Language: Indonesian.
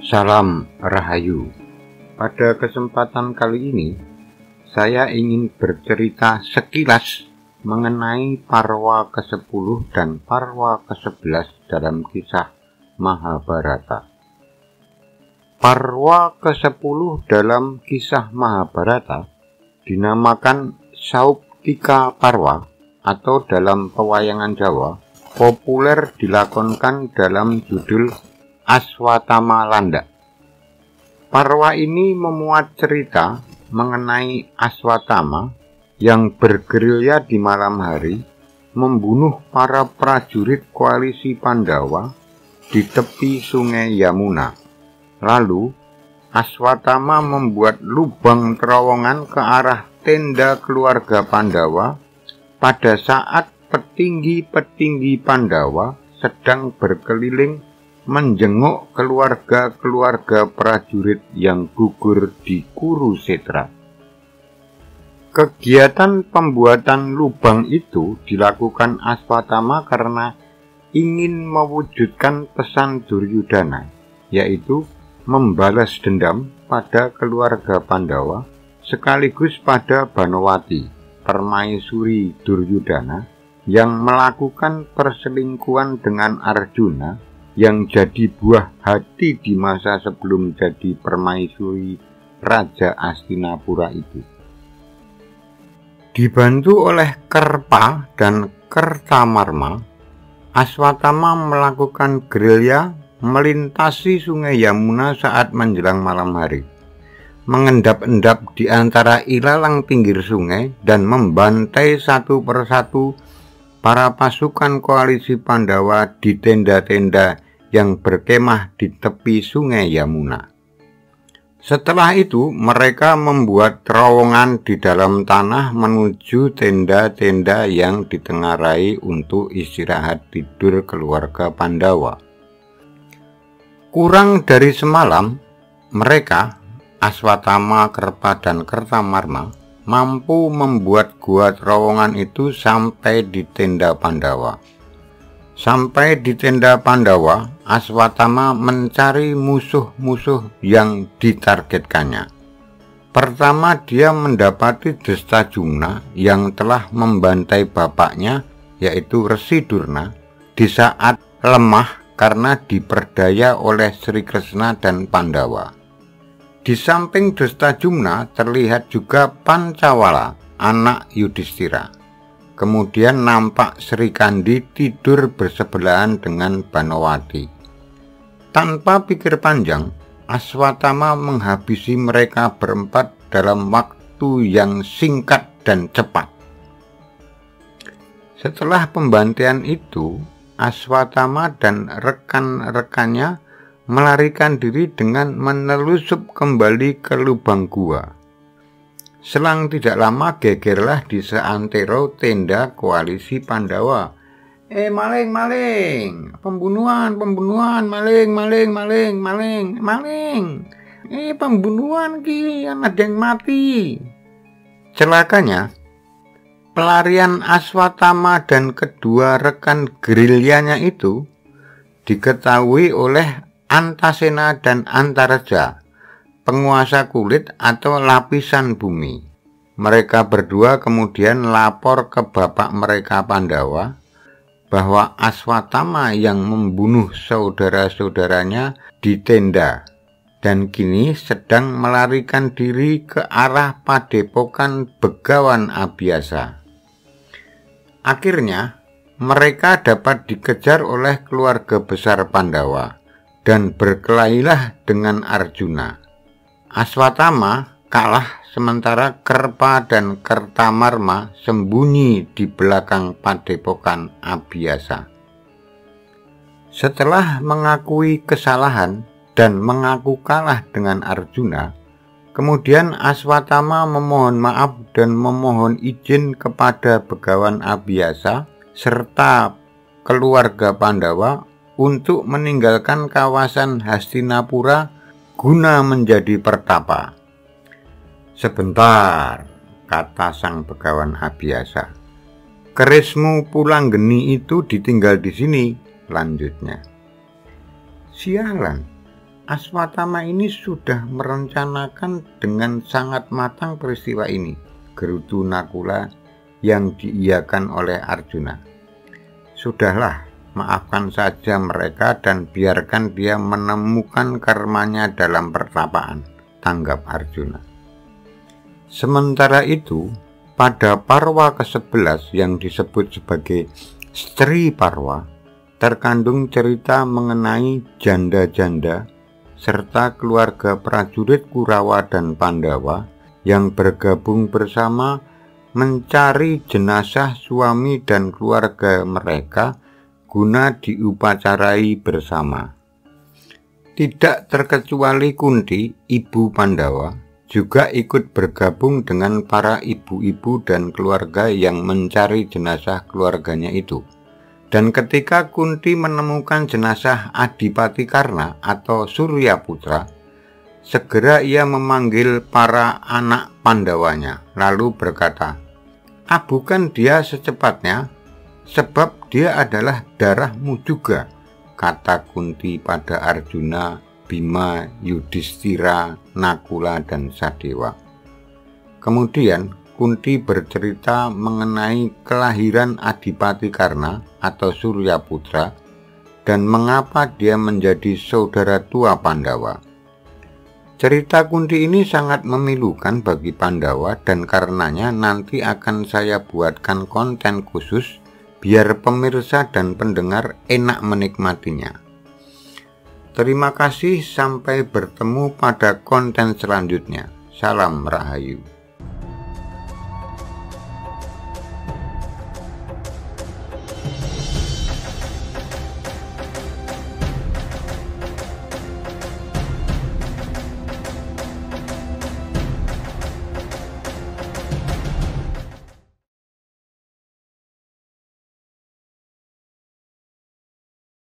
Salam Rahayu. Pada kesempatan kali ini, saya ingin bercerita sekilas mengenai Parwa ke-10 dan Parwa ke-11 dalam kisah Mahabharata. Parwa ke-10 dalam kisah Mahabharata dinamakan Sauptika Parwa atau dalam pewayangan Jawa populer dilakonkan dalam judul Aswatama Landa. Parwa ini memuat cerita mengenai Aswatama yang bergerilya di malam hari membunuh para prajurit koalisi Pandawa di tepi sungai Yamuna. Lalu Aswatama membuat lubang terowongan ke arah tenda keluarga Pandawa pada saat petinggi-petinggi Pandawa sedang berkeliling menjenguk keluarga-keluarga prajurit yang gugur di Kurusetra. Kegiatan pembuatan lubang itu dilakukan Aswatama karena ingin mewujudkan pesan Duryudana, yaitu membalas dendam pada keluarga Pandawa sekaligus pada Banowati, permaisuri Duryudana, yang melakukan perselingkuhan dengan Arjuna yang jadi buah hati di masa sebelum jadi permaisuri Raja Astinapura itu. Dibantu oleh Kerpa dan Kertamarma, Aswatama melakukan gerilya melintasi sungai Yamuna saat menjelang malam hari, mengendap-endap di antara ilalang pinggir sungai dan membantai satu persatu para pasukan koalisi Pandawa di tenda-tenda yang berkemah di tepi sungai Yamuna. Setelah itu, mereka membuat terowongan di dalam tanah menuju tenda-tenda yang ditengarai untuk istirahat tidur keluarga Pandawa. Kurang dari semalam, mereka, Aswatama, Kerpa, dan Kertamarma, mampu membuat gua terowongan itu sampai di tenda Pandawa. Sampai di tenda Pandawa, Aswatama mencari musuh-musuh yang ditargetkannya. Pertama, dia mendapati Drestajumna yang telah membantai bapaknya, yaitu Resi Durna, di saat lemah karena diperdaya oleh Sri Kresna dan Pandawa. Di samping Drestajumna terlihat juga Pancawala, anak Yudhistira. Kemudian nampak Sri Kandi tidur bersebelahan dengan Banowati. Tanpa pikir panjang, Aswatama menghabisi mereka berempat dalam waktu yang singkat dan cepat. Setelah pembantaian itu, Aswatama dan rekan-rekannya melarikan diri dengan menelusup kembali ke lubang gua. Selang tidak lama gegerlah di seantero tenda koalisi Pandawa. Maling! Pembunuhan! Maling! Pembunuhan ki, ada yang mati. Celakanya, pelarian Aswatama dan kedua rekan gerilyanya itu diketahui oleh Antasena dan Antareja, penguasa kulit atau lapisan bumi. Mereka berdua kemudian lapor ke bapak mereka Pandawa bahwa Aswatama yang membunuh saudara-saudaranya di tenda dan kini sedang melarikan diri ke arah padepokan Begawan Abhyasa. Akhirnya mereka dapat dikejar oleh keluarga besar Pandawa dan berkelahilah dengan Arjuna. Aswatama kalah sementara Kerpa dan Kertamarma sembunyi di belakang padepokan Abhyasa. Setelah mengakui kesalahan dan mengaku kalah dengan Arjuna, kemudian Aswatama memohon maaf dan memohon izin kepada Begawan Abhyasa serta keluarga Pandawa untuk meninggalkan kawasan Hastinapura guna menjadi pertapa. Sebentar, kata sang Begawan Abhyasa. Kerismu Pulanggeni itu ditinggal di sini, lanjutnya. Sialan, Aswatama ini sudah merencanakan dengan sangat matang peristiwa ini, gerutu Nakula yang diiyakan oleh Arjuna. Sudahlah, maafkan saja mereka dan biarkan dia menemukan karmanya dalam pertapaan, tanggap Arjuna. Sementara itu, pada Parwa ke-11 yang disebut sebagai Stri Parwa, terkandung cerita mengenai janda-janda serta keluarga prajurit Kurawa dan Pandawa yang bergabung bersama mencari jenazah suami dan keluarga mereka guna diupacarai bersama. Tidak terkecuali Kunti, ibu Pandawa, juga ikut bergabung dengan para ibu-ibu dan keluarga yang mencari jenazah keluarganya itu. Dan ketika Kunti menemukan jenazah Adipati Karna atau Surya Putra, segera ia memanggil para anak Pandawanya, lalu berkata, "Abukan dia secepatnya, sebab dia adalah darahmu juga," kata Kunti pada Arjuna, Bima, Yudhistira, Nakula, dan Sadewa. Kemudian Kunti bercerita mengenai kelahiran Adipati Karna atau Surya Putra dan mengapa dia menjadi saudara tua Pandawa. Cerita Kunti ini sangat memilukan bagi Pandawa dan karenanya nanti akan saya buatkan konten khusus biar pemirsa dan pendengar enak menikmatinya. Terima kasih, sampai bertemu pada konten selanjutnya. Salam Rahayu.